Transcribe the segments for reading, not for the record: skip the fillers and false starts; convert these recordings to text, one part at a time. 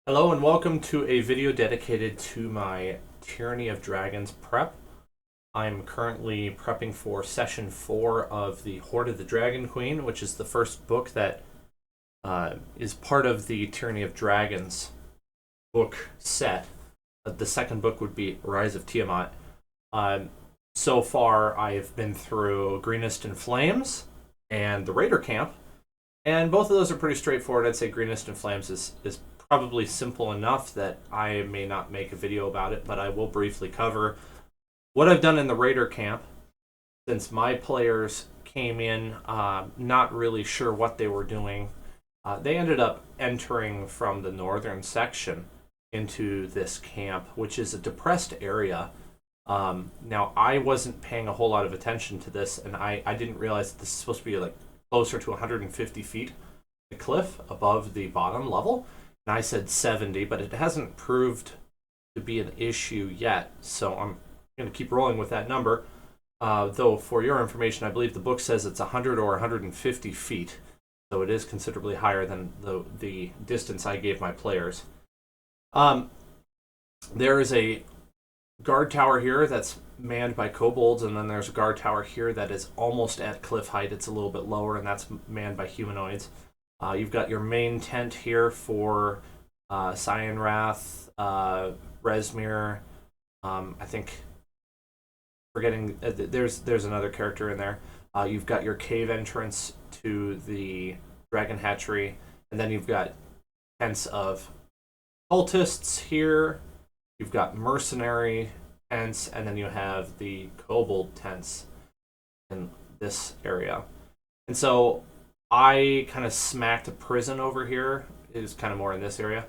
Hello and welcome to a video dedicated to my Tyranny of Dragons prep. I'm currently prepping for session 4 of the Hoard of the Dragon Queen, which is the first book that is part of the Tyranny of Dragons book set. The second book would be Rise of Tiamat. So far, I've been through Greenest in Flames and the Raider Camp, and both of those are pretty straightforward. I'd say Greenest in Flames is probably simple enough that I may not make a video about it, but I will briefly cover what I've done in the Raider Camp, since my players came in not really sure what they were doing. They ended up entering from the northern section into this camp, which is a depressed area. Now, I wasn't paying a whole lot of attention to this, and I didn't realize that this is supposed to be like closer to 150 feet, the cliff above the bottom level. And I said 70, but it hasn't proved to be an issue yet, so I'm going to keep rolling with that number. Though, for your information, I believe the book says it's 100 or 150 feet, so it is considerably higher than the distance I gave my players. There is a guard tower here that's manned by kobolds, and then there's a guard tower here that is almost at cliff height. It's a little bit lower, and that's manned by humanoids. You've got your main tent here for Cyan Wrath, Resmir. I think forgetting there's another character in there. You've got your cave entrance to the dragon hatchery, and then you've got tents of cultists here. You've got mercenary tents, and then you have the kobold tents in this area. And so I kind of smacked a prison over here. It was kind of more in this area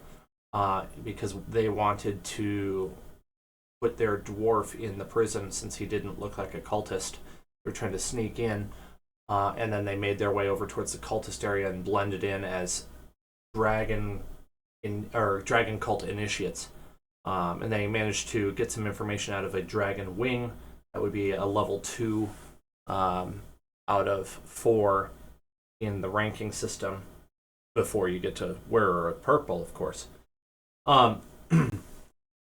because they wanted to put their dwarf in the prison since he didn't look like a cultist. They were trying to sneak in, and then they made their way over towards the cultist area and blended in as dragon cult initiates. And they managed to get some information out of a dragon wing. That would be a level 2 out of 4 in the ranking system before you get to wearer of purple, of course.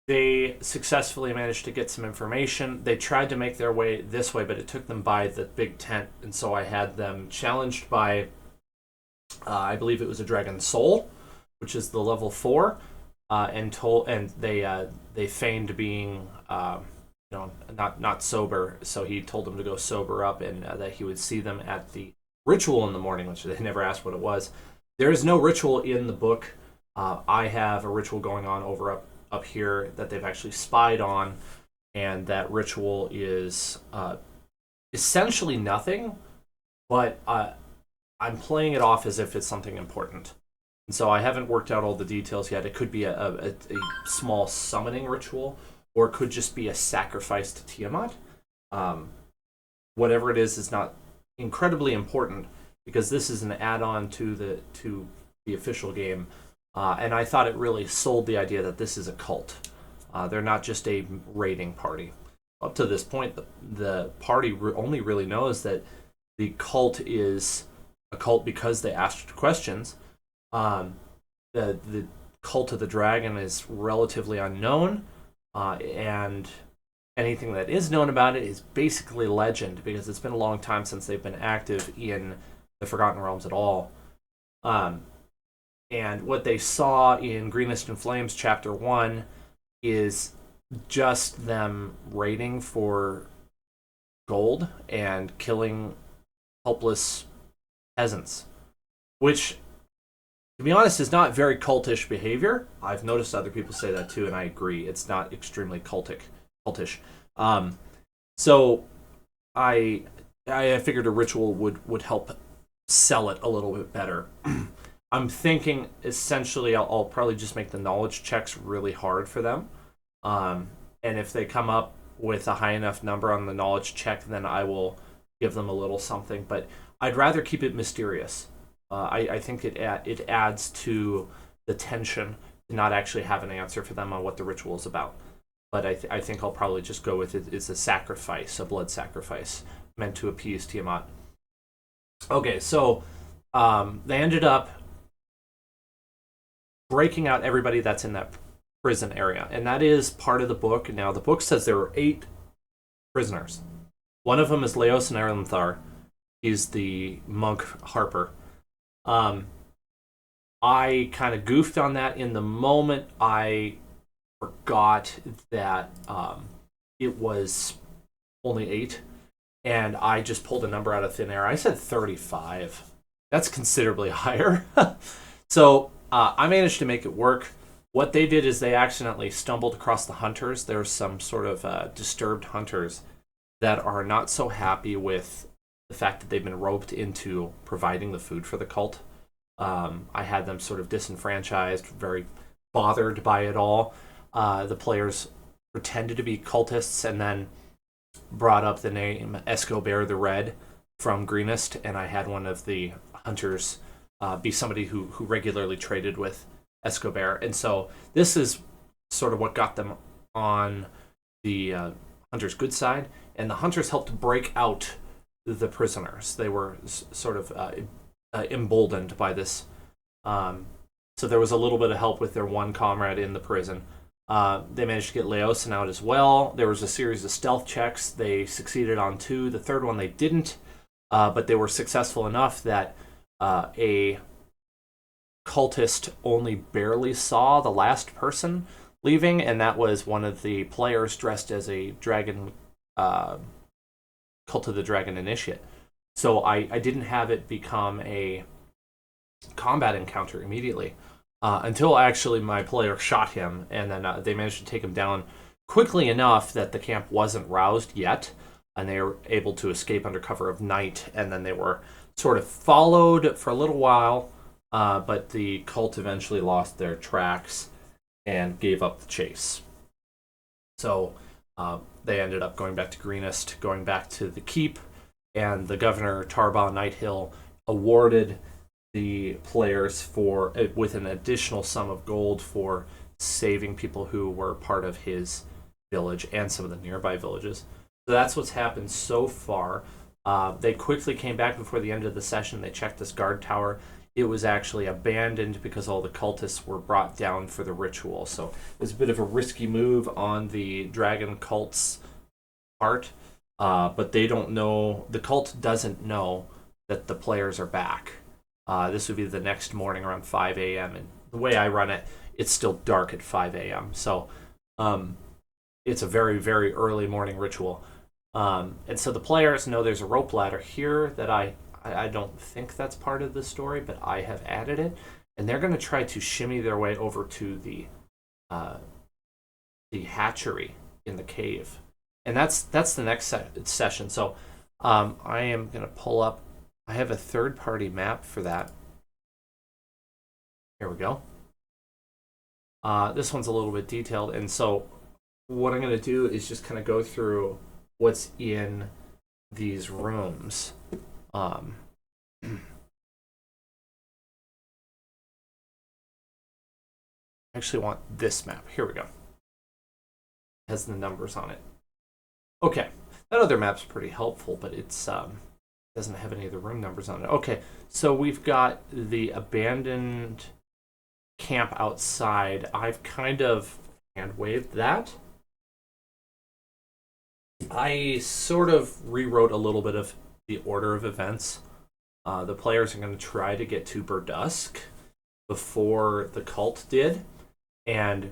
They successfully managed to get some information. They tried to make their way this way, but it took them by the big tent, and so I had them challenged by, I believe it was a dragon soul, which is the level 4, and they feigned being not sober, so he told them to go sober up, and that he would see them at the ritual in the morning, which they never asked what it was. There is no ritual in the book. I have a ritual going on over up here that they've actually spied on, and that ritual is essentially nothing, but I'm playing it off as if it's something important. And so I haven't worked out all the details yet. It could be a small summoning ritual, or it could just be a sacrifice to Tiamat. Whatever it is not incredibly important, because this is an add-on to the official game, and I thought it really sold the idea that this is a cult. They're not just a raiding party. Up to this point, the party only really knows that the cult is a cult because they asked questions. The cult of the dragon is relatively unknown, and anything that is known about it is basically legend, because it's been a long time since they've been active in the Forgotten Realms at all. And what they saw in Greenest in Flames Chapter 1 is just them raiding for gold and killing helpless peasants, which, to be honest, is not very cultish behavior. I've noticed other people say that too, and I agree. It's not extremely cultish. So I figured a ritual would help sell it a little bit better. I'm thinking essentially I'll probably just make the knowledge checks really hard for them. And if they come up with a high enough number on the knowledge check, then I will give them a little something. But I'd rather keep it mysterious. I think it adds to the tension to not actually have an answer for them on what the ritual is about. But I think I'll probably just go with it. It's a sacrifice, a blood sacrifice, meant to appease Tiamat. Okay, so they ended up breaking out everybody that's in that prison area. And that is part of the book. Now, the book says there were 8 prisoners. One of them is Leos and Erlenthar. He's the monk Harper. I kind of goofed on that in the moment. I forgot that it was only 8, and I just pulled a number out of thin air. I said 35. That's considerably higher. So I managed to make it work. What they did is they accidentally stumbled across the hunters. There's some sort of disturbed hunters that are not so happy with the fact that they've been roped into providing the food for the cult. I had them sort of disenfranchised, very bothered by it all. The players pretended to be cultists and then brought up the name Escobar the Red from Greenest, and I had one of the hunters be somebody who regularly traded with Escobar. And so this is sort of what got them on the hunters' good side, and the hunters helped break out the prisoners. They were sort of emboldened by this. So there was a little bit of help with their one comrade in the prison. They managed to get Leosin out as well. There was a series of stealth checks. They succeeded on 2. The third one they didn't, but they were successful enough that a cultist only barely saw the last person leaving, and that was one of the players dressed as a dragon, Cult of the Dragon initiate. So I didn't have it become a combat encounter immediately until actually my player shot him, and then they managed to take him down quickly enough that the camp wasn't roused yet, and they were able to escape under cover of night, and then they were sort of followed for a little while, but the cult eventually lost their tracks and gave up the chase. So they ended up going back to Greenest, going back to the keep, and the governor, Tarbaugh Nighthill, awarded the players with an additional sum of gold for saving people who were part of his village and some of the nearby villages. So that's what's happened so far. They quickly came back before the end of the session. They checked this guard tower. It was actually abandoned because all the cultists were brought down for the ritual. So it was a bit of a risky move on the dragon cult's part. But they don't know, the cult doesn't know that the players are back. This would be the next morning around 5 a.m. And the way I run it, it's still dark at 5 a.m. So it's a very, very early morning ritual. And so the players know there's a rope ladder here that I don't think that's part of the story, but I have added it. And they're going to try to shimmy their way over to the hatchery in the cave. And that's the next session. So I am going to pull up. I have a third-party map for that. Here we go. This one's a little bit detailed. And so what I'm going to do is just kind of go through what's in these rooms. I actually want this map. Here we go. It has the numbers on it. Okay, that other map's pretty helpful, but it's doesn't have any of the room numbers on it. Okay, so we've got the abandoned camp outside. I've kind of hand-waved that. I sort of rewrote a little bit of the order of events. The players are going to try to get to Burdusk before the cult did, and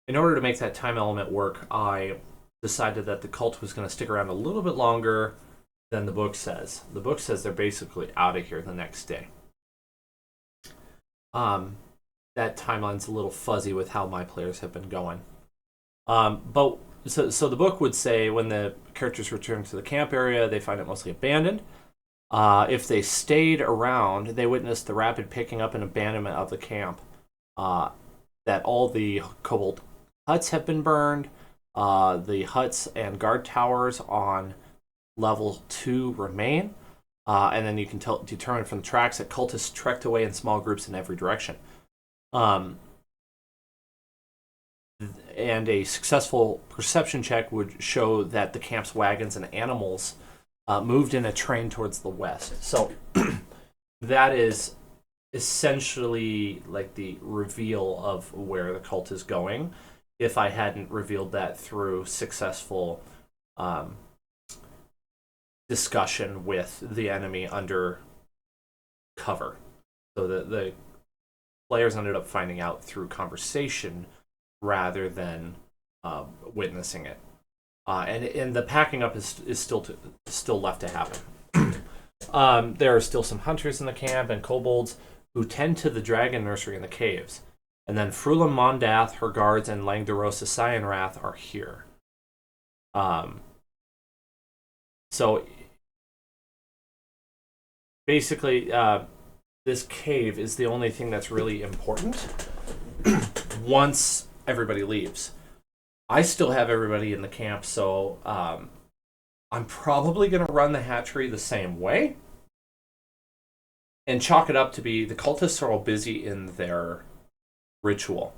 in order to make that time element work, I decided that the cult was going to stick around a little bit longer than the book says. The book says they're basically out of here the next day. That timeline's a little fuzzy with how my players have been going. But so the book would say when the characters return to the camp area, they find it mostly abandoned. If they stayed around, they witnessed the rapid picking up and abandonment of the camp. That all the kobold huts have been burned. The huts and guard towers on level 2 remain. And then you can determine from the tracks that cultists trekked away in small groups in every direction. And a successful perception check would show that the camp's wagons and animals moved in a train towards the west. So that is essentially like the reveal of where the cult is going if I hadn't revealed that through successful um, discussion with the enemy under cover. So the players ended up finding out through conversation rather than witnessing it. And the packing up is still left to happen. There are still some hunters in the camp and kobolds who tend to the dragon nursery in the caves. And then Frulam Mondath, her guards, and Langdarosa Cyanrath are here. So basically, this cave is the only thing that's really important once everybody leaves. I still have everybody in the camp, so I'm probably going to run the hatchery the same way and chalk it up to be the cultists are all busy in their ritual.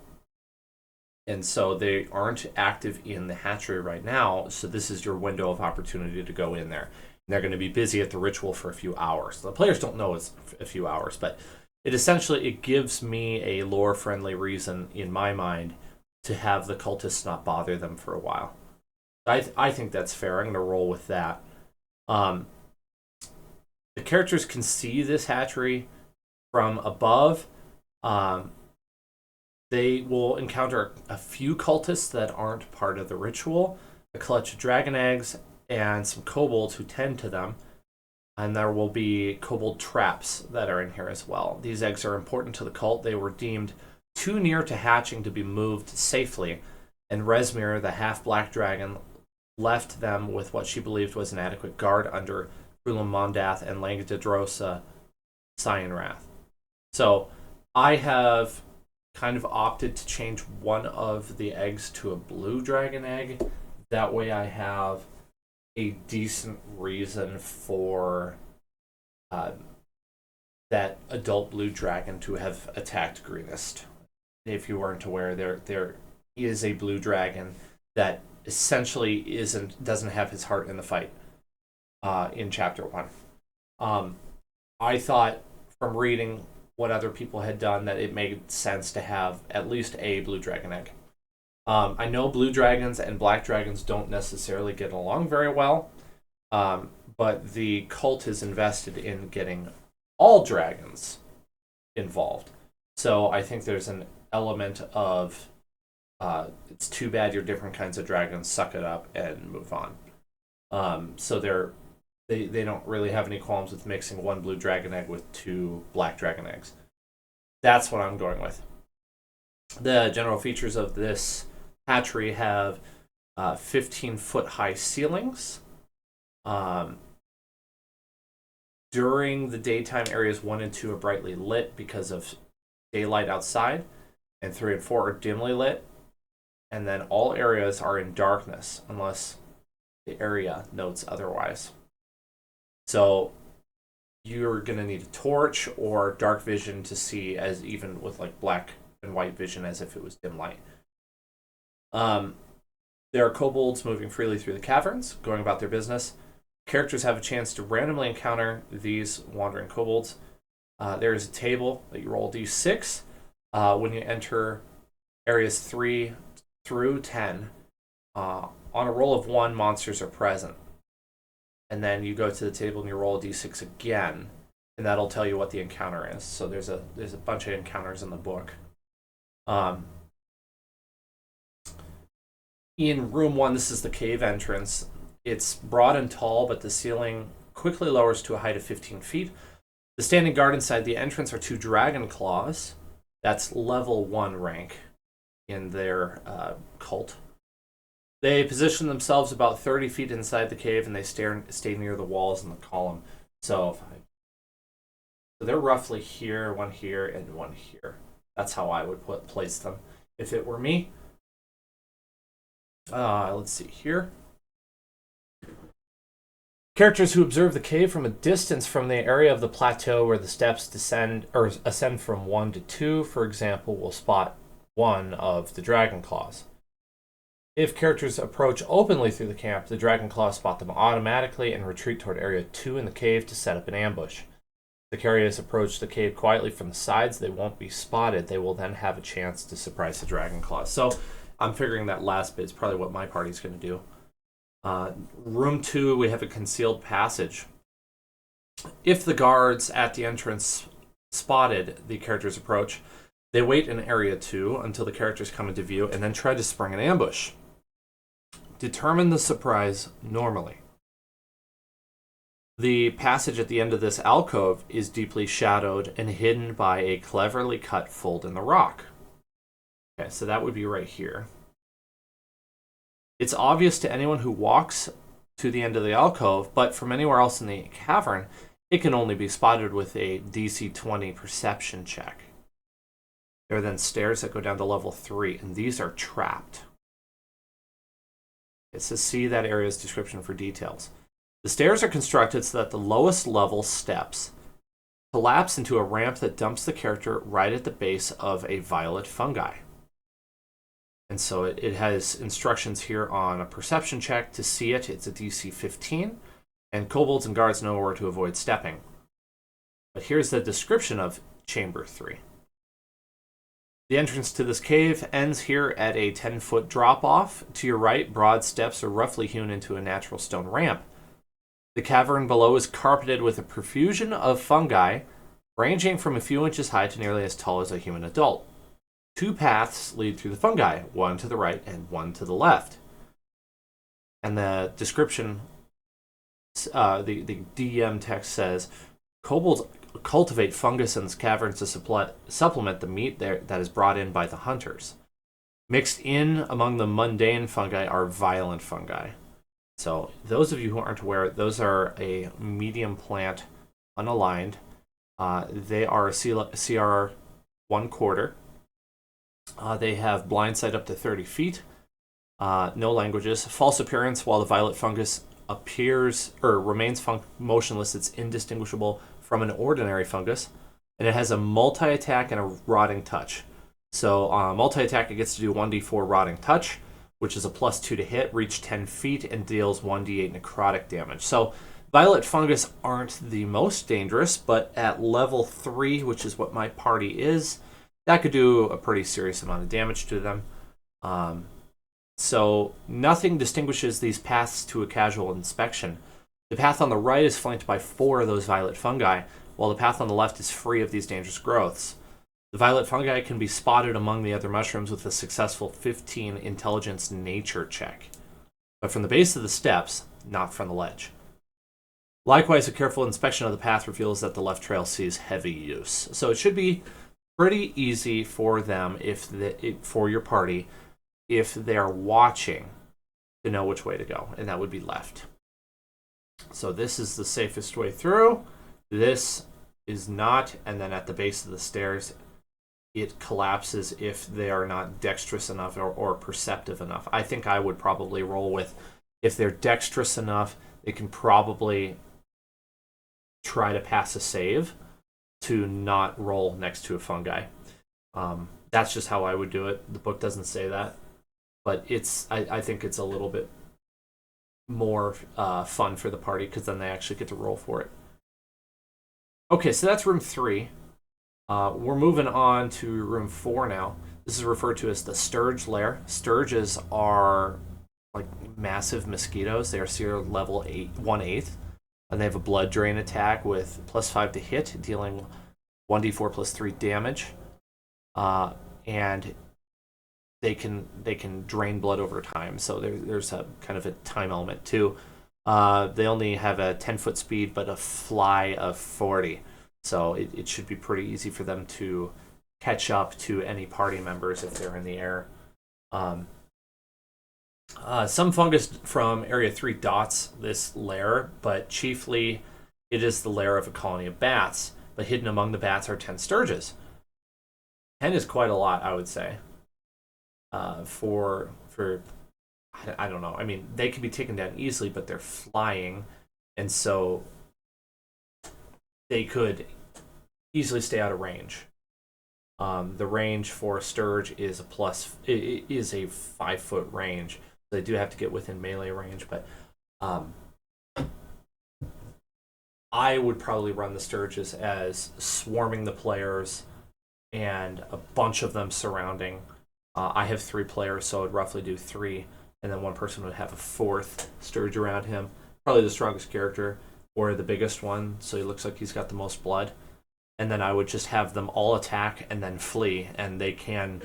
And so they aren't active in the hatchery right now, so this is your window of opportunity to go in there. And they're going to be busy at the ritual for a few hours. The players don't know it's a few hours, but it gives me a lore-friendly reason in my mind to have the cultists not bother them for a while. I think that's fair. I'm going to roll with that. The characters can see this hatchery from above. They will encounter a few cultists that aren't part of the ritual, a clutch of dragon eggs, and some kobolds who tend to them. And there will be kobold traps that are in here as well. These eggs are important to the cult. They were deemed too near to hatching to be moved safely, and Resmir, the half-black dragon, left them with what she believed was an adequate guard under Frulam Mondath and Langdadrosa Cyanrath. So I have kind of opted to change one of the eggs to a blue dragon egg. That way I have a decent reason for that adult blue dragon to have attacked Greenest. If you weren't aware, there is a blue dragon that essentially doesn't have his heart in the fight in chapter 1. I thought from reading what other people had done that it made sense to have at least a blue dragon egg. I know blue dragons and black dragons don't necessarily get along very well, but the cult is invested in getting all dragons involved. So I think there's an element of it's too bad you're different kinds of dragons, suck it up and move on. So they don't really have any qualms with mixing one blue dragon egg with two black dragon eggs. That's what I'm going with. The general features of this hatchery have 15-foot high ceilings. During the daytime, areas 1 and 2 are brightly lit because of daylight outside, and 3 and 4 are dimly lit. And then all areas are in darkness unless the area notes otherwise. So you're going to need a torch or dark vision to see, as even with like black and white vision, as if it was dim light. There are kobolds moving freely through the caverns, going about their business. Characters have a chance to randomly encounter these wandering kobolds. There is a table that you roll d6 when you enter areas 3 through 10. On a roll of 1, monsters are present. And then you go to the table and you roll a d6 again, and that'll tell you what the encounter is. So there's a bunch of encounters in the book. In room 1, this is the cave entrance. It's broad and tall, but the ceiling quickly lowers to a height of 15 feet. The standing guard inside the entrance are 2 dragon claws. That's level 1 rank in their cult. They position themselves about 30 feet inside the cave, and they stay near the walls and the column. So they're roughly here, one here, and one here. That's how I would place them if it were me. Let's see here. Characters who observe the cave from a distance from the area of the plateau where the steps descend or ascend from 1 to 2, for example, will spot one of the dragon claws. If characters approach openly through the camp, the dragon claws spot them automatically and retreat toward area 2 in the cave to set up an ambush. The carriers approach the cave quietly from the sides. They won't be spotted. They will then have a chance to surprise the dragon claws. So I'm figuring that last bit is probably what my party's going to do. Room 2, we have a concealed passage. If the guards at the entrance spotted the character's approach, they wait in area 2 until the characters come into view and then try to spring an ambush. Determine the surprise normally. The passage at the end of this alcove is deeply shadowed and hidden by a cleverly cut fold in the rock. Okay, so that would be right here. It's obvious to anyone who walks to the end of the alcove, but from anywhere else in the cavern, it can only be spotted with a DC 20 perception check. There are then stairs that go down to level 3, and these are trapped. It says see that area's description for details. The stairs are constructed so that the lowest level steps collapse into a ramp that dumps the character right at the base of a violet fungi. And so it has instructions here on a perception check. To see it, it's a DC 15, and kobolds and guards know where to avoid stepping. But here's the description of Chamber 3. The entrance to this cave ends here at a 10-foot drop-off. To your right, broad steps are roughly hewn into a natural stone ramp. The cavern below is carpeted with a profusion of fungi, ranging from a few inches high to nearly as tall as a human adult. 2 paths lead through the fungi, one to the right and one to the left. And the description, the DM text says, kobolds cultivate fungus in this cavern to supplement the meat that is brought in by the hunters. Mixed in among the mundane fungi are violent fungi. So those of you who aren't aware, those are a medium plant, unaligned. They are CR 1/4. They have blind sight up to 30 feet. No languages. False appearance. While the violet fungus appears or remains motionless, it's indistinguishable from an ordinary fungus. And it has a multi-attack and a rotting touch. So multi-attack, it gets to do 1d4 rotting touch, which is a +2 to hit, reach 10 feet, and deals 1d8 necrotic damage. So violet fungus aren't the most dangerous, but at level 3, which is what my party is, that could do a pretty serious amount of damage to them. So nothing distinguishes these paths to a casual inspection. The path on the right is flanked by 4 of those violet fungi, while the path on the left is free of these dangerous growths. The violet fungi can be spotted among the other mushrooms with a successful 15 intelligence nature check, but from the base of the steps, not from the ledge. Likewise, a careful inspection of the path reveals that the left trail sees heavy use. So it should be pretty easy for them, for your party, if they're watching, to know which way to go, and that would be left. So this is the safest way through. This is not, and then at the base of the stairs, it collapses if they are not dexterous enough or perceptive enough. I think I would probably roll with, if they're dexterous enough, they can probably try to pass a save to not roll next to a fungi. That's just how I would do it. The book doesn't say that, but I think it's a little bit more fun for the party because then they actually get to roll for it. Okay, so that's room 3. We're moving on to room 4 now. This is referred to as the Sturge Lair. Sturges are like massive mosquitoes. They are CR level 1/8, and they have a blood drain attack with +5 to hit, dealing 1d4 +3 damage. And they can drain blood over time. So there's a kind of a time element too. They only have a 10-foot speed, but a fly of 40. So it should be pretty easy for them to catch up to any party members if they're in the air. Some fungus from Area 3 dots this lair, but chiefly it is the lair of a colony of bats. But hidden among the bats are 10 sturges. 10 is quite a lot, I would say. For I don't know. I mean, they can be taken down easily, but they're flying, and so they could easily stay out of range. The range for a Sturge is a 5-foot range. So they do have to get within melee range, but I would probably run the Sturges as swarming the players and a bunch of them surrounding. I have 3 players, so I'd roughly do 3, and then one person would have a 4th Sturge around him. Probably the strongest character, or the biggest one, so he looks like he's got the most blood. And then I would just have them all attack and then flee, and they can...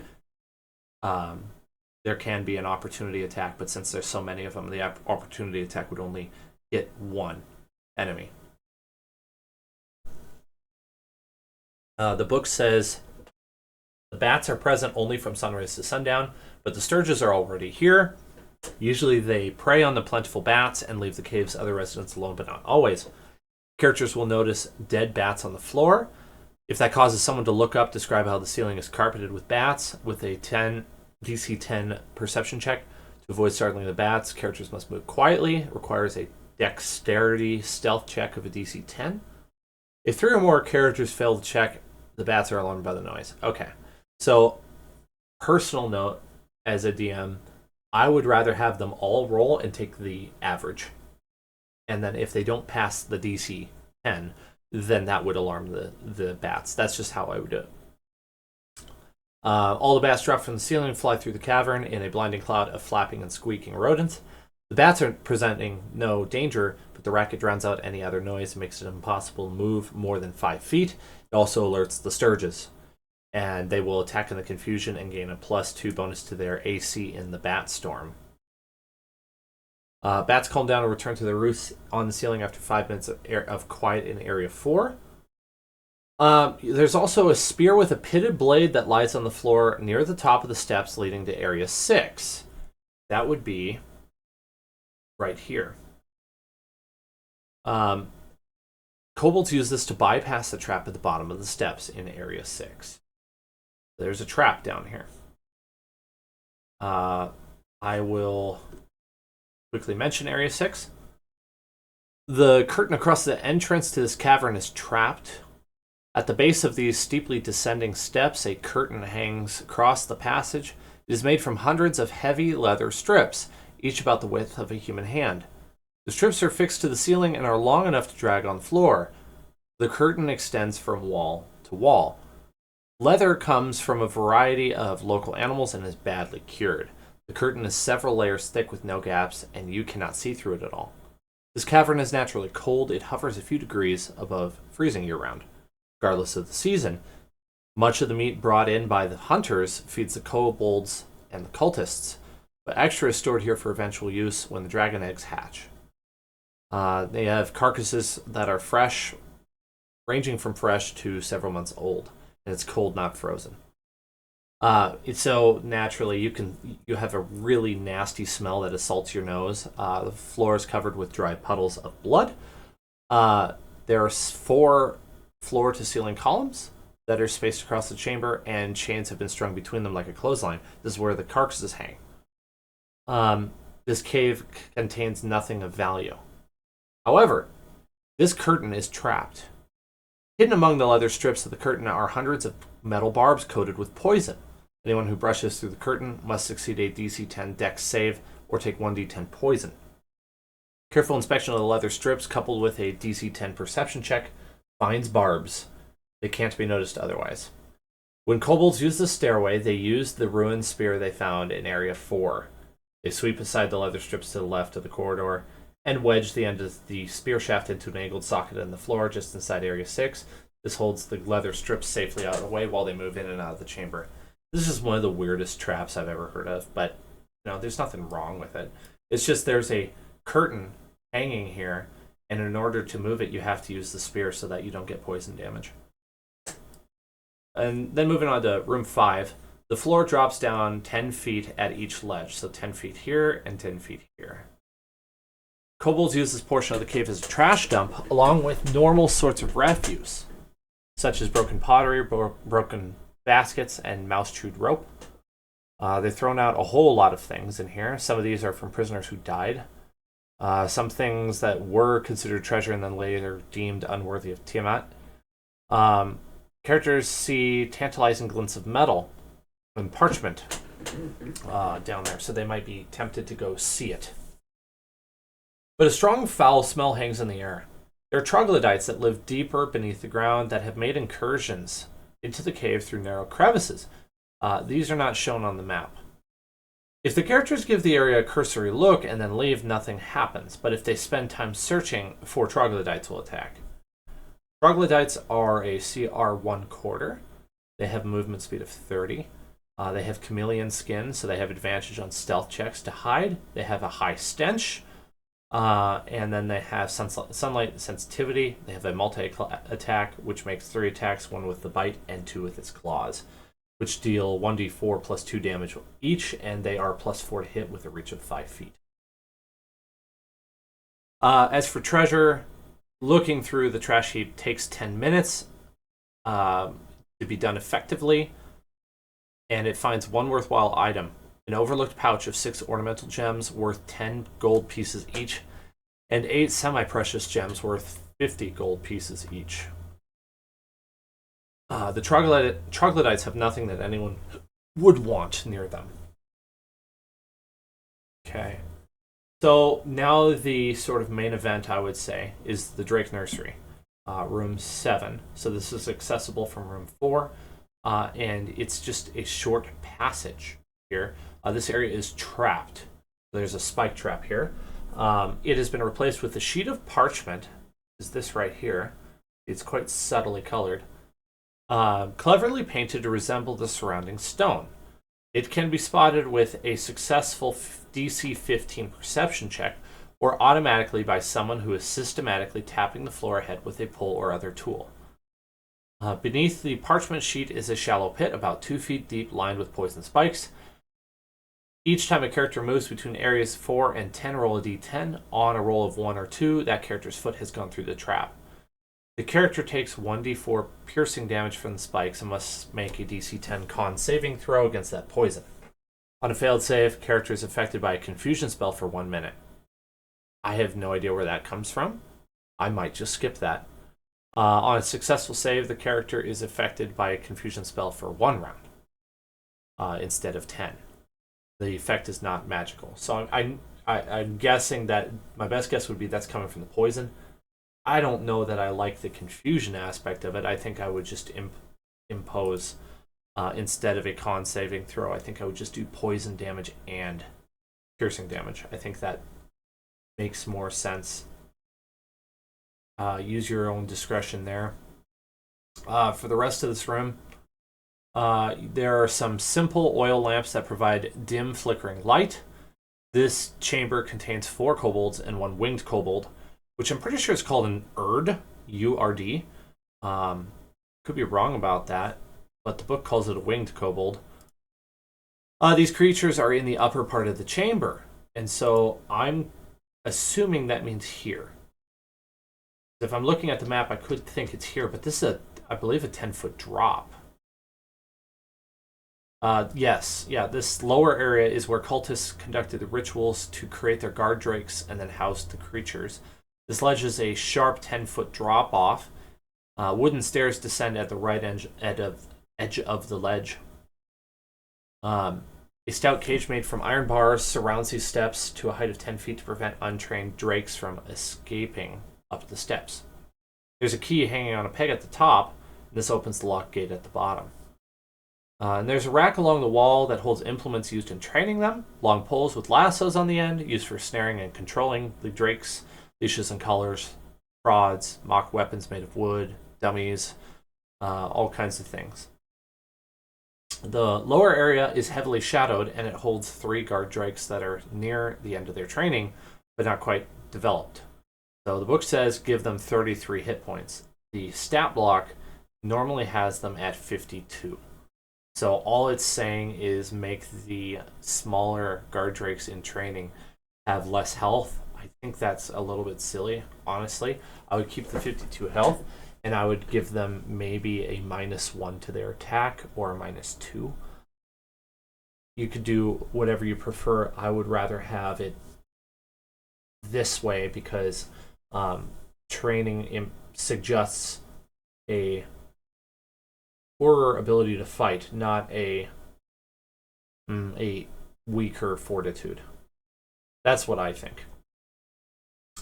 there can be an opportunity attack, but since there's so many of them, the opportunity attack would only hit one enemy. The book says the bats are present only from sunrise to sundown, but the Sturges are already here. Usually they prey on the plentiful bats and leave the cave's other residents alone, but not always. Characters will notice dead bats on the floor. If that causes someone to look up, describe how the ceiling is carpeted with bats. With a DC 10 perception check to avoid startling the bats, characters must move quietly. It requires a dexterity stealth check of a DC 10. If 3 or more characters fail the check, the bats are alarmed by the noise. Okay. So, personal note as a DM, I would rather have them all roll and take the average. And then if they don't pass the DC 10, then that would alarm the bats. That's just how I would do it. All the bats drop from the ceiling and fly through the cavern in a blinding cloud of flapping and squeaking rodents. The bats are presenting no danger, but the racket drowns out any other noise and makes it impossible to move more than 5 feet. It also alerts the Sturges, and they will attack in the confusion and gain a +2 bonus to their AC in the bat storm. Bats calm down and return to their roosts on the ceiling after 5 minutes of quiet in Area 4. There's also a spear with a pitted blade that lies on the floor near the top of the steps leading to Area 6. That would be right here. Kobolds use this to bypass the trap at the bottom of the steps in Area 6. There's a trap down here. I will quickly mention Area 6. The curtain across the entrance to this cavern is trapped. At the base of these steeply descending steps, a curtain hangs across the passage. It is made from hundreds of heavy leather strips, each about the width of a human hand. The strips are fixed to the ceiling and are long enough to drag on the floor. The curtain extends from wall to wall. Leather comes from a variety of local animals and is badly cured. The curtain is several layers thick with no gaps, and you cannot see through it at all. This cavern is naturally cold. It hovers a few degrees above freezing year-round. Regardless of the season, much of the meat brought in by the hunters feeds the kobolds and the cultists, but extra is stored here for eventual use when the dragon eggs hatch. They have carcasses that are fresh, ranging from fresh to several months old, and it's cold, not frozen. So naturally, you have a really nasty smell that assaults your nose. The floor is covered with dry puddles of blood. There are 4 floor-to-ceiling columns that are spaced across the chamber, and chains have been strung between them like a clothesline. This is where the carcasses hang. This cave contains nothing of value. However, this curtain is trapped. Hidden among the leather strips of the curtain are hundreds of metal barbs coated with poison. Anyone who brushes through the curtain must succeed a DC 10 Dex save or take 1d10 poison. Careful inspection of the leather strips, coupled with a DC 10 perception check, finds barbs. They can't be noticed otherwise. When kobolds use the stairway, they use the ruined spear they found in Area 4. They sweep aside the leather strips to the left of the corridor and wedge the end of the spear shaft into an angled socket in the floor just inside Area 6. This holds the leather strips safely out of the way while they move in and out of the chamber. This is one of the weirdest traps I've ever heard of, but there's nothing wrong with it. It's just there's a curtain hanging here, and in order to move it, you have to use the spear so that you don't get poison damage. And then moving on to room 5, the floor drops down 10 feet at each ledge, so 10 feet here and 10 feet here. Kobolds use this portion of the cave as a trash dump, along with normal sorts of refuse, such as broken pottery, broken baskets, and mouse-chewed rope. They've thrown out a whole lot of things in here. Some of these are from prisoners who died. Some things that were considered treasure and then later deemed unworthy of Tiamat. Characters see tantalizing glints of metal and parchment down there, so they might be tempted to go see it. But a strong foul smell hangs in the air. They're troglodytes that live deeper beneath the ground that have made incursions into the cave through narrow crevices. These are not shown on the map. If the characters give the area a cursory look and then leave, nothing happens, but if they spend time searching, 4 troglodytes will attack. Troglodytes are a CR 1/4. They have a movement speed of 30. They have chameleon skin, so they have advantage on stealth checks to hide. They have a high stench, and then they have sunlight sensitivity. They have a multi-attack, which makes 3 attacks, 1 with the bite and 2 with its claws, which deal 1d4 plus 2 damage each, and they are plus 4 to hit with a reach of 5 feet. As for treasure, looking through the trash heap takes 10 minutes to be done effectively, and it finds 1 worthwhile item, an overlooked pouch of 6 ornamental gems worth 10 gold pieces each, and 8 semi-precious gems worth 50 gold pieces each. The troglodytes have nothing that anyone would want near them. Okay. So now the sort of main event, I would say, is the Drake Nursery, room 7. So this is accessible from room 4, and it's just a short passage here. This area is trapped. There's a spike trap here. It has been replaced with a sheet of parchment, is this right here. It's quite subtly colored. Cleverly painted to resemble the surrounding stone. It can be spotted with a successful DC 15 perception check or automatically by someone who is systematically tapping the floor ahead with a pole or other tool. Beneath the parchment sheet is a shallow pit about 2 feet deep lined with poison spikes. Each time a character moves between areas 4 and 10, roll a d10. On a roll of 1 or 2, that character's foot has gone through the trap. The character takes 1d4 piercing damage from the spikes and must make a DC 10 con saving throw against that poison. On a failed save, character is affected by a confusion spell for 1 minute. I have no idea where that comes from. I might just skip that. On a successful save, the character is affected by a confusion spell for 1 round instead of 10. The effect is not magical. So I'm guessing that my best guess would be that's coming from the poison. I don't know that I like the confusion aspect of it. I think I would just impose, instead of a con saving throw, I think I would just do poison damage and piercing damage. I think that makes more sense. Use your own discretion there. For the rest of this room, there are some simple oil lamps that provide dim flickering light. This chamber contains 4 kobolds and 1 winged kobold, which I'm pretty sure is called an Urd, U-R-D. Could be wrong about that, but the book calls it a winged kobold. These creatures are in the upper part of the chamber, and so I'm assuming that means here. If I'm looking at the map, I could think it's here, but this is, I believe, a 10-foot drop. Yes, this lower area is where cultists conducted the rituals to create their guard drakes and then housed the creatures. This ledge is a sharp 10-foot drop off. Wooden stairs descend at the right edge of the ledge. A stout cage made from iron bars surrounds these steps to a height of 10 feet to prevent untrained drakes from escaping up the steps. There's a key hanging on a peg at the top. This opens the lock gate at the bottom. And there's a rack along the wall that holds implements used in training them. Long poles with lassos on the end, used for snaring and controlling the drakes. Leashes and collars, prods, mock weapons made of wood, dummies, all kinds of things. The lower area is heavily shadowed, and it holds 3 guard drakes that are near the end of their training, but not quite developed. So the book says give them 33 hit points. The stat block normally has them at 52. So all it's saying is make the smaller guard drakes in training have less health. I think that's a little bit silly, honestly. I would keep the 52 health, and I would give them maybe a -1 to their attack or a -2. You could do whatever you prefer. I would rather have it this way because training suggests a poorer ability to fight, not a weaker fortitude. That's what I think.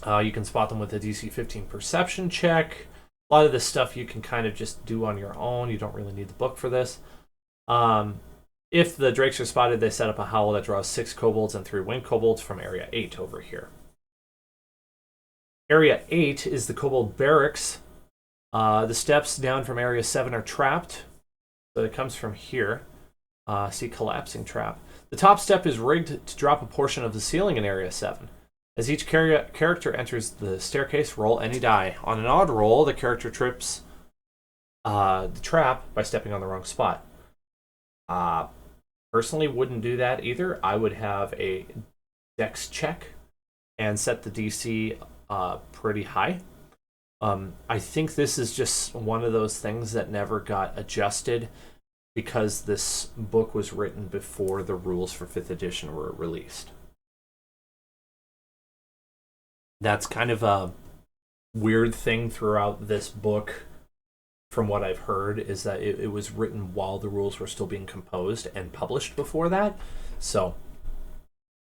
You can spot them with a DC 15 perception check. A lot of this stuff you can kind of just do on your own. You don't really need the book for this. If the drakes are spotted, they set up a howl that draws 6 kobolds and 3 winged kobolds from Area 8 over here. Area 8 is the kobold barracks. The steps down from Area 7 are trapped. So it comes from here. See collapsing trap. The top step is rigged to drop a portion of the ceiling in Area 7. As each character enters the staircase, roll any die. On an odd roll, the character trips the trap by stepping on the wrong spot. Personally, wouldn't do that either. I would have a dex check and set the DC pretty high. I think this is just one of those things that never got adjusted because this book was written before the rules for 5th edition were released. That's kind of a weird thing throughout this book, from what I've heard, is that it was written while the rules were still being composed and published before that. So,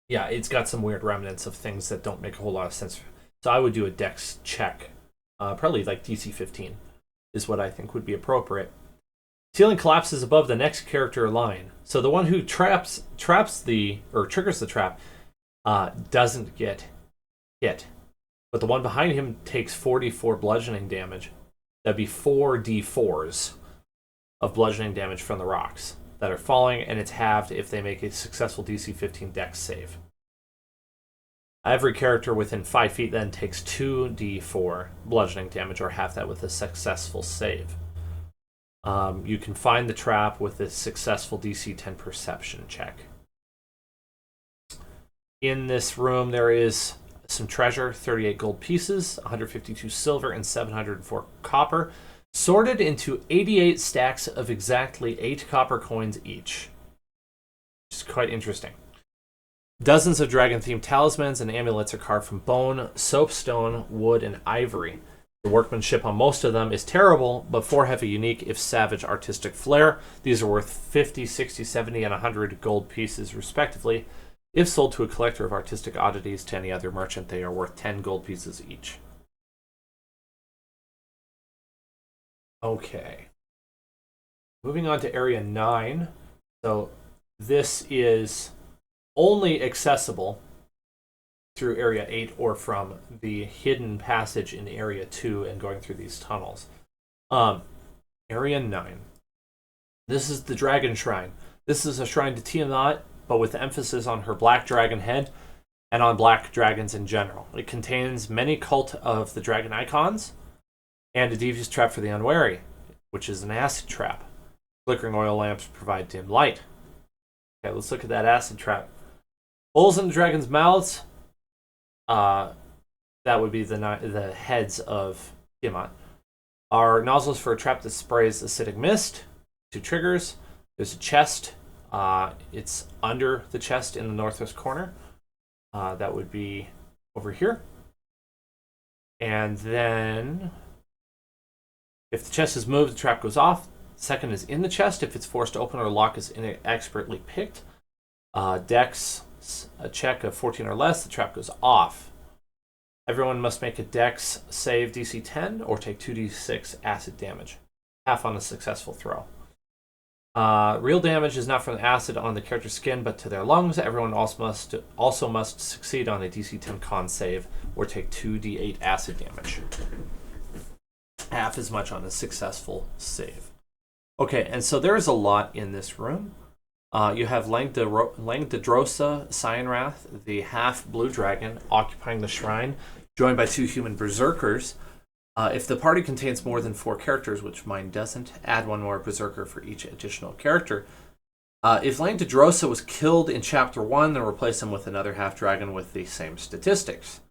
yeah, it's got some weird remnants of things that don't make a whole lot of sense. So I would do a dex check. Probably like DC 15 is what I think would be appropriate. Ceiling collapses above the next character line. So the one who triggers the trap doesn't get hit. But the one behind him takes 44 bludgeoning damage. That'd be 4d4s of bludgeoning damage from the rocks that are falling, and it's halved if they make a successful DC 15 dex save. Every character within 5 feet then takes 2d4 bludgeoning damage, or half that with a successful save. You can find the trap with a successful DC 10 perception check. In this room, there is some treasure, 38 gold pieces, 152 silver, and 704 copper, sorted into 88 stacks of exactly 8 copper coins each. Which is quite interesting. Dozens of dragon-themed talismans and amulets are carved from bone, soapstone, wood, and ivory. The workmanship on most of them is terrible, but 4 have a unique, if savage, artistic flair. These are worth 50, 60, 70, and 100 gold pieces, respectively. If sold to a collector of artistic oddities to any other merchant, they are worth 10 gold pieces each. Okay. Moving on to Area 9. So this is only accessible through Area 8 or from the hidden passage in Area 2 and going through these tunnels. Area 9. This is the Dragon Shrine. This is a shrine to Tiamat, but with emphasis on her black dragon head and on black dragons in general. It contains many cult of the dragon icons and a devious trap for the unwary, which is an acid trap. Flickering oil lamps provide dim light. Okay, let's look at that acid trap. Holes in the dragon's mouths. That would be the heads of Tiamat. Are nozzles for a trap that sprays acidic mist. 2 triggers. There's a chest. It's under the chest in the northwest corner. That would be over here. And then, if the chest is moved, the trap goes off. Second is in the chest. If it's forced to open or lock is inexpertly picked. Dex, a check of 14 or less, the trap goes off. Everyone must make a Dex save DC 10 or take 2d6 acid damage. Half on a successful throw. Real damage is not from the acid on the character's skin, but to their lungs. Everyone also must succeed on a DC 10 con save or take 2d8 acid damage. Half as much on a successful save. Okay, and so there's a lot in this room. You have Langdedrosa Cyanrath, the half-blue dragon, occupying the shrine, joined by 2 human berserkers. If the party contains more than 4 characters, which mine doesn't, add 1 more berserker for each additional character. If Langdedrosa was killed in Chapter 1, then replace him with another half-dragon with the same statistics.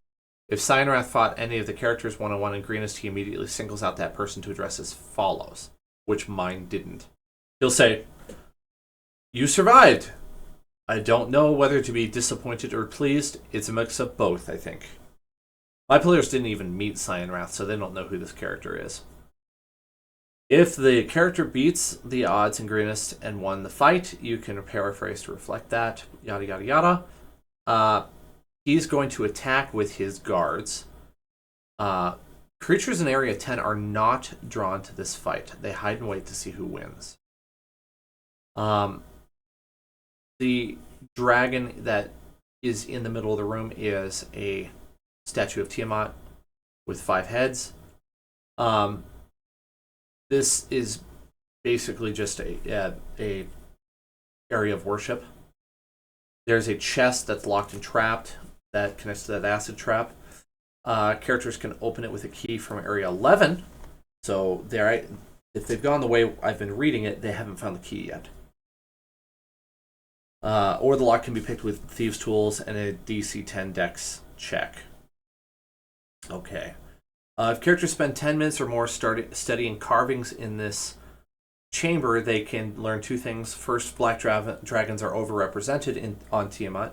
If Cyanrath fought any of the characters one-on-one in greenest, he immediately singles out that person to address as follows, which mine didn't. He'll say, "You survived. I don't know whether to be disappointed or pleased. It's a mix of both, I think." My players didn't even meet Cyanrath, so they don't know who this character is. If the character beats the odds in greenest and won the fight, you can paraphrase to reflect that, yada yada yada. He's going to attack with his guards. Creatures in Area 10 are not drawn to this fight. They hide and wait to see who wins. The dragon that is in the middle of the room is a statue of Tiamat with 5 heads. This is basically just a area of worship. There's a chest that's locked and trapped that connects to that acid trap. Characters can open it with a key from Area 11. So if they've gone the way I've been reading it, they haven't found the key yet. Or the lock can be picked with Thieves' Tools and a DC 10 Dex check. Okay. If characters spend 10 minutes or more studying carvings in this chamber, they can learn 2 things. First, black dragons are overrepresented on Tiamat,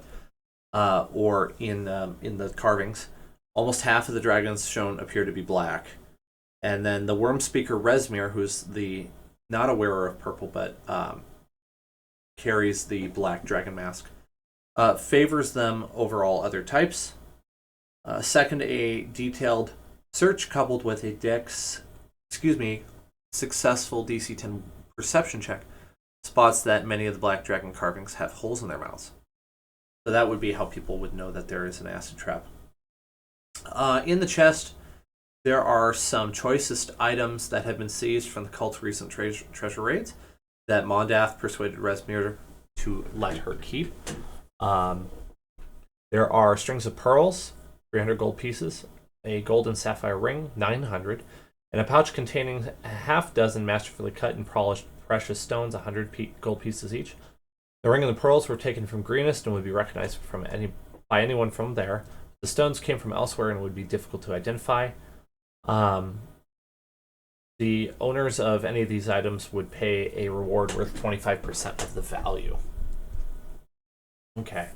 or in the carvings. Almost half of the dragons shown appear to be black. And then the worm speaker Resmir, who's not a wearer of purple, but carries the black dragon mask, favors them over all other types. Second, a detailed search coupled with a successful DC 10 perception check spots that many of the black dragon carvings have holes in their mouths. So that would be how people would know that there is an acid trap. In the chest, there are some choicest items that have been seized from the cult's recent treasure raids that Mondath persuaded Resmir to let her keep. There are strings of pearls, 300 gold pieces, a gold and sapphire ring, 900, and a pouch containing a half dozen masterfully cut and polished precious stones, 100 gold pieces each. The ring and the pearls were taken from Greenest and would be recognized by anyone from there. The stones came from elsewhere and would be difficult to identify. The owners of any of these items would pay a reward worth 25% of the value. Okay.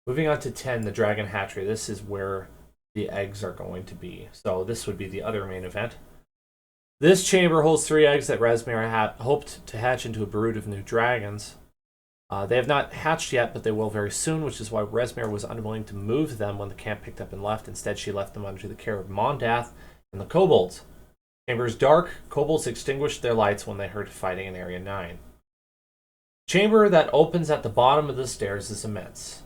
Moving on to 10, the Dragon Hatchery. This is where the eggs are going to be. So this would be the other main event. This chamber holds 3 eggs that Resmir hoped to hatch into a brood of new dragons. They have not hatched yet, but they will very soon, which is why Resmir was unwilling to move them when the camp picked up and left. Instead, she left them under the care of Mondath and the kobolds. Chamber is dark. Kobolds extinguished their lights when they heard fighting in Area 9. Chamber that opens at the bottom of the stairs is immense.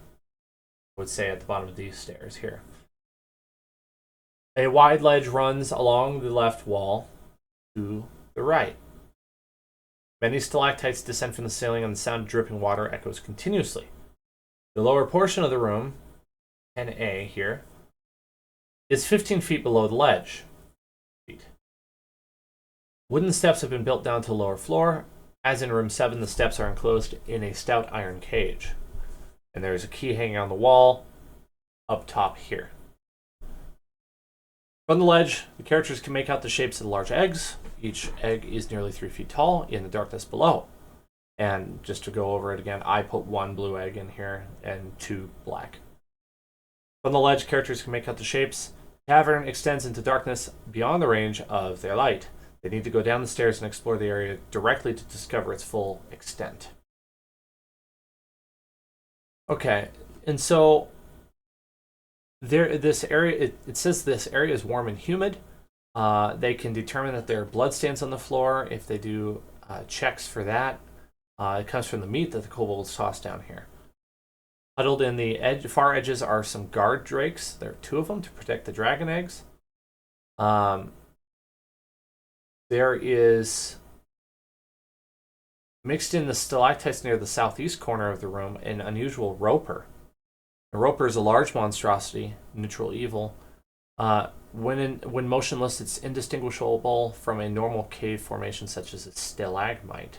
I would say at the bottom of these stairs here. A wide ledge runs along the left wall to the right. Many stalactites descend from the ceiling, and the sound of dripping water echoes continuously. The lower portion of the room, 10A here, is 15 feet below the ledge. Wooden steps have been built down to the lower floor. As in room 7, the steps are enclosed in a stout iron cage. And there's a key hanging on the wall up top here. From the ledge, the characters can make out the shapes of the large eggs. Each egg is nearly 3 feet tall in the darkness below. And just to go over it again, I put 1 blue egg in here and 2 black. From the ledge, characters can make out the shapes. The cavern extends into darkness beyond the range of their light. They need to go down the stairs and explore the area directly to discover its full extent. Okay, and so this area, it says this area is warm and humid. They can determine that there are bloodstains on the floor if they do checks for that. It comes from the meat that the kobolds toss down here. Huddled in the far edges are some guard drakes. There are 2 of them to protect the dragon eggs. There is, mixed in the stalactites near the southeast corner of the room, an unusual roper. The roper is a large monstrosity, neutral evil. When motionless, it's indistinguishable from a normal cave formation such as a stalagmite.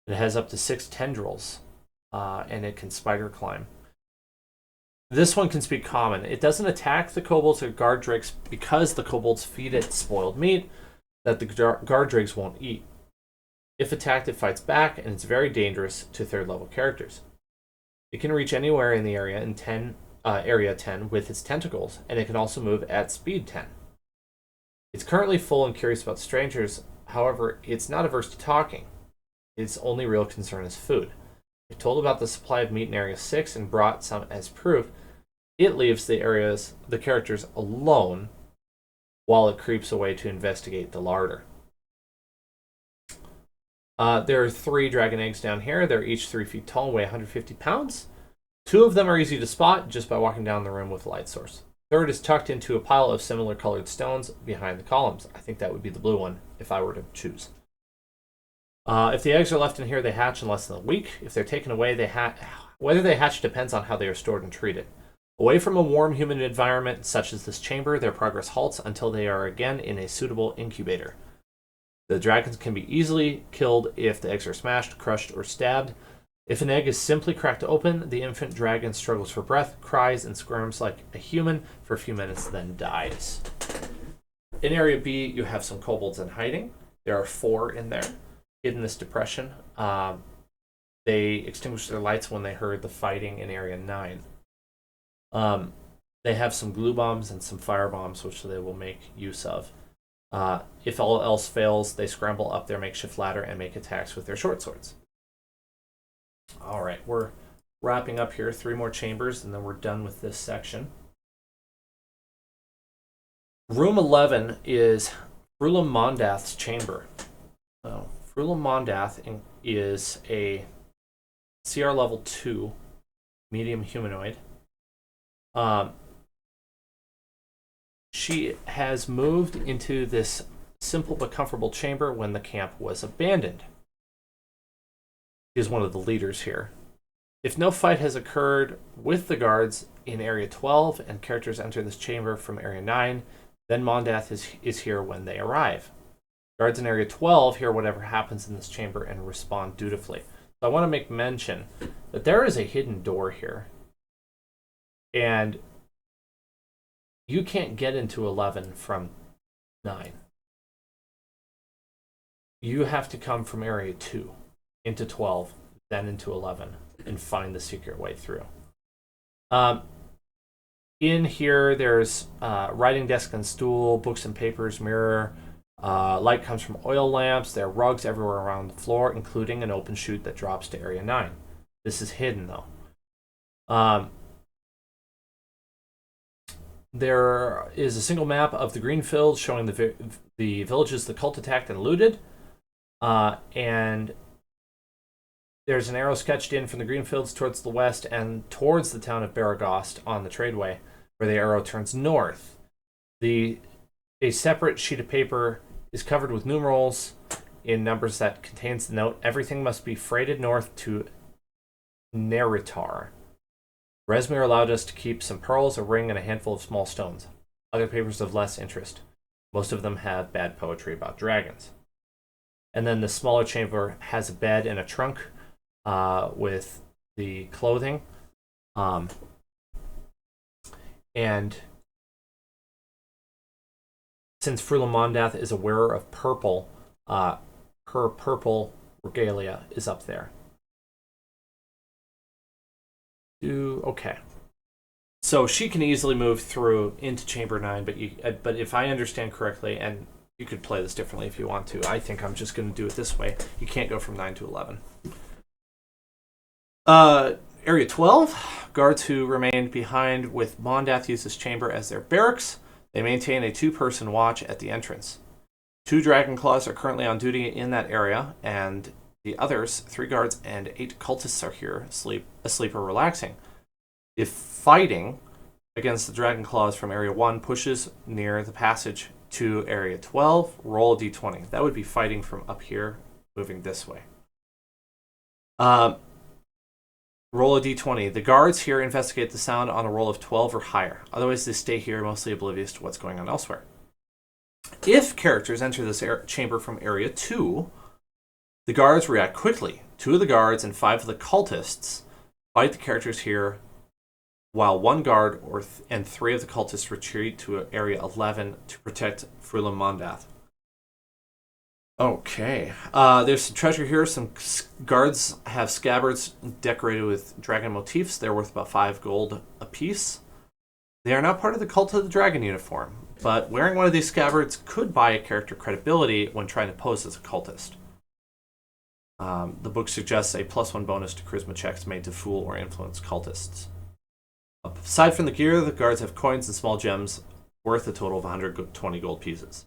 It has up to 6 tendrils, and it can spider climb. This one can speak common. It doesn't attack the kobolds or guard drakes because the kobolds feed it spoiled meat that the guard drakes won't eat. If attacked, it fights back, and it's very dangerous to 3rd level characters. It can reach anywhere in the area in Area 10 with its tentacles, and it can also move at speed 10. It's currently full and curious about strangers. However, it's not averse to talking. Its only real concern is food. If told about the supply of meat in Area 6 and brought some as proof, it leaves the characters alone while it creeps away to investigate the larder. There are 3 dragon eggs down here. They're each 3 feet tall and weigh 150 pounds. 2 of them are easy to spot just by walking down the room with a light source. Third is tucked into a pile of similar colored stones behind the columns. I think that would be the blue one if I were to choose. If the eggs are left in here, they hatch in less than a week. If they're taken away, whether they hatch depends on how they are stored and treated. Away from a warm human environment such as this chamber, their progress halts until they are again in a suitable incubator. The dragons can be easily killed if the eggs are smashed, crushed, or stabbed. If an egg is simply cracked open, the infant dragon struggles for breath, cries, and squirms like a human for a few minutes, then dies. In Area B, you have some kobolds in hiding. There are 4 in there, hidden in this depression. They extinguished their lights when they heard the fighting in Area 9. They have some glue bombs and some fire bombs, which they will make use of. If all else fails, they scramble up their makeshift ladder and make attacks with their short swords. All right, we're wrapping up here. 3 more chambers, and then we're done with this section. Room 11 is Frula Mondath's chamber. So, Frula Mondath is a CR level 2 medium humanoid. She has moved into this simple but comfortable chamber when the camp was abandoned. She is one of the leaders here. If no fight has occurred with the guards in Area 12 and characters enter this chamber from Area 9, then Mondath is here when they arrive. Guards in Area 12 hear whatever happens in this chamber and respond dutifully. So I want to make mention that there is a hidden door here. And you can't get into 11 from 9. You have to come from Area 2 into 12, then into 11, and find the secret way through. In here, there's writing desk and stool, books and papers, mirror. Light comes from oil lamps. There are rugs everywhere around the floor, including an open chute that drops to Area 9. This is hidden, though. There is a single map of the green fields showing the villages the cult attacked and looted. And there's an arrow sketched in from the green fields towards the west and towards the town of Baragost on the tradeway, where the arrow turns north. A separate sheet of paper is covered with numerals in numbers that contains the note, everything must be freighted north to Neritar. Resmir allowed us to keep some pearls, a ring, and a handful of small stones. Other papers of less interest. Most of them have bad poetry about dragons. And then the smaller chamber has a bed and a trunk with the clothing. And since Frula Mondath is a wearer of purple, her purple regalia is up there. Okay. So she can easily move through into Chamber 9, but if I understand correctly, and you could play this differently if you want to, I think I'm just going to do it this way. You can't go from 9 to 11. Area 12, guards who remained behind with Mondath use this chamber as their barracks. They maintain a 2-person watch at the entrance. 2 dragon claws are currently on duty in that area, and the others, 3 guards and 8 cultists, are here asleep or relaxing. If fighting against the dragon claws from Area 1 pushes near the passage to Area 12, roll a d20. That would be fighting from up here, moving this way. Roll a d20. The guards here investigate the sound on a roll of 12 or higher. Otherwise, they stay here, mostly oblivious to what's going on elsewhere. If characters enter this chamber from Area 2, the guards react quickly. 2 of the guards and 5 of the cultists fight the characters here, while 1 guard and 3 of the cultists retreat to Area 11 to protect Frula Mondath. Okay. There's some treasure here. Some guards have scabbards decorated with dragon motifs. They're worth about 5 gold apiece. They are not part of the Cult of the Dragon uniform, but wearing one of these scabbards could buy a character credibility when trying to pose as a cultist. The book suggests a +1 bonus to charisma checks made to fool or influence cultists. Aside from the gear, the guards have coins and small gems worth a total of 120 gold pieces.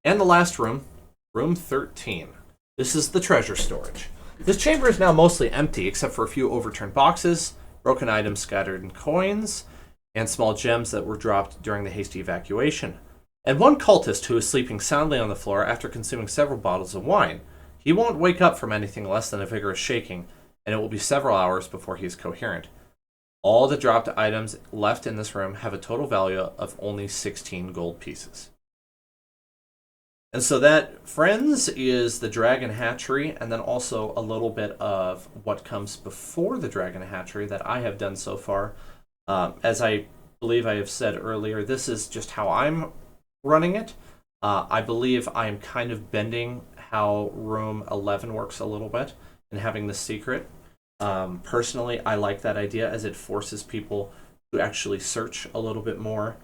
And the last room, room 13. This is the treasure storage. This chamber is now mostly empty, except for a few overturned boxes, broken items scattered in coins, and small gems that were dropped during the hasty evacuation. And one cultist who is sleeping soundly on the floor after consuming several bottles of wine. He won't wake up from anything less than a vigorous shaking, and it will be several hours before he is coherent. All the dropped items left in this room have a total value of only 16 gold pieces. And so that, friends, is the Dragon Hatchery, and then also a little bit of what comes before the Dragon Hatchery that I have done so far. As I believe I have said earlier, this is just how I'm running it. I believe I am kind of bending how room 11 works a little bit and having the secret. Personally, I like that idea as it forces people to actually search a little bit more.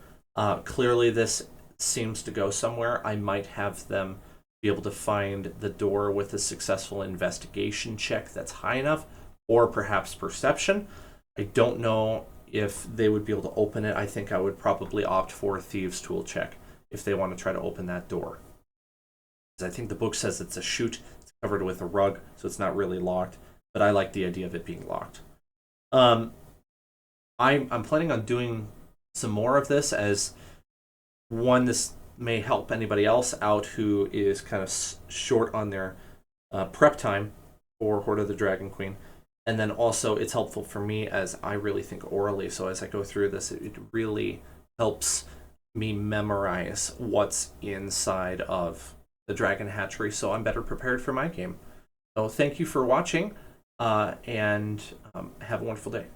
Clearly, this seems to go somewhere. I might have them be able to find the door with a successful investigation check that's high enough, or perhaps perception. I don't know if they would be able to open it. I think I would probably opt for a thieves tool check if they want to try to open that door. I think the book says it's a chute, it's covered with a rug, so it's not really locked, but I like the idea of it being locked. I'm planning on doing some more of this, as one, this may help anybody else out who is kind of short on their prep time for Horde of the Dragon Queen. And then also it's helpful for me as I really think orally. So as I go through this, it really helps me memorize what's inside of the Dragon Hatchery, so I'm better prepared for my game. So thank you for watching, and have a wonderful day.